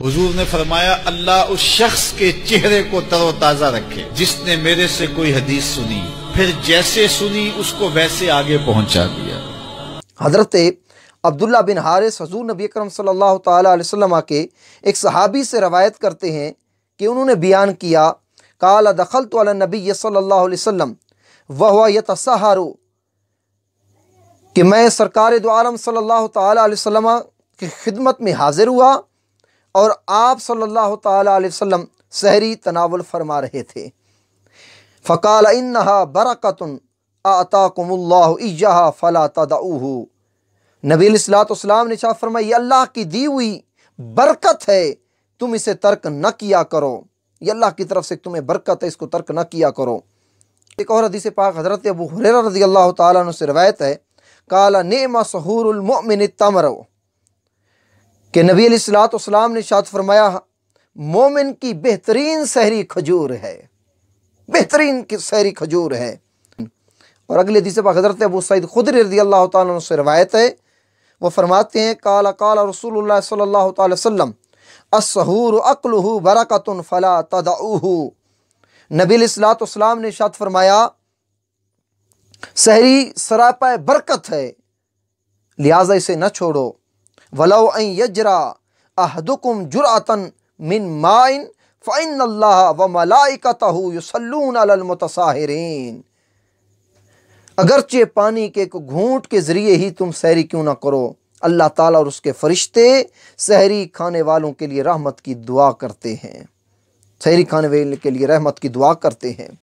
हुजूर ने फरमाया, अल्लाह उस शख्स के चेहरे को तरोताजा रखे जिसने मेरे से कोई हदीस सुनी, फिर जैसे सुनी उसको वैसे आगे पहुंचा दिया। हजरत अब्दुल्ला बिन हारिस हुजूर नबी अकरम सल्लल्लाहु तआला अलैहि वसल्लम के एक सहाबी से रवायत करते हैं कि उन्होंने बयान किया, काला दखलतु अला नबी सल्लल्लाहु अलैहि वसल्लम वहुव यतसहरु, कि मैं सरकार दो आलम सल्लल्लाहु तआला अलैहि वसल्लम की खिदमत में हाजिर हुआ और आप सल्लल्लाहु तआला अलैहि वसल्लम सहरी तनावुल फरमा रहे थे। फ़क़ाल इन्नहा बरकतुन आताकुमुल्लाहु इय्याहा फला तदऊहु। नबी अलैहिस्सलाम ने इरशाद फरमाया, ये अल्लाह की दी हुई बरकत है, तुम इसे तर्क न किया करो। ये अल्लाह की तरफ से तुम्हें बरकत है, इसको तर्क न किया करो। एक और हदीस पाक हज़रत अबू हुरैरा रज़ियल्लाहु ताला अन्हु से रवायत है, काला नेमा सहूरुल मुमिन तमरो, कि नबी अलैहिस्सलाम ने इरशाद फरमाया, मोमिन की बेहतरीन सहरी खजूर है, बेहतरीन की सहरी खजूर है। और अगले हदीस पाक हज़रत अबू सईद खुदरी रज़ियल्लाहु ताला अन्हु से रवायत है, वो फरमाते हैं, काला काला रसूलुल्लाह सल्लल्लाहु ताला वसल्लम अस्सहूरु अक्लुहु बरकतुन फला तदऊहु। नबी अलैहिस्सलाम ने इरशाद फरमाया, सहरी सरापा बरकत है, लिहाजा इसे न छोड़ो। वलौ अन यजरा अहदुकुम जुरअतन मिन माइन फ़इन्नल्लाह व मलाइकतहु युसल्लून अलल मुतसाहिरीन। अगरचे पानी के एक घूंट के जरिए ही तुम सहरी क्यों ना करो, अल्लाह ताला और उसके फरिश्ते सहरी खाने वालों के लिए रहमत की दुआ करते हैं, सहरी खाने वाले के लिए रहमत की दुआ करते हैं।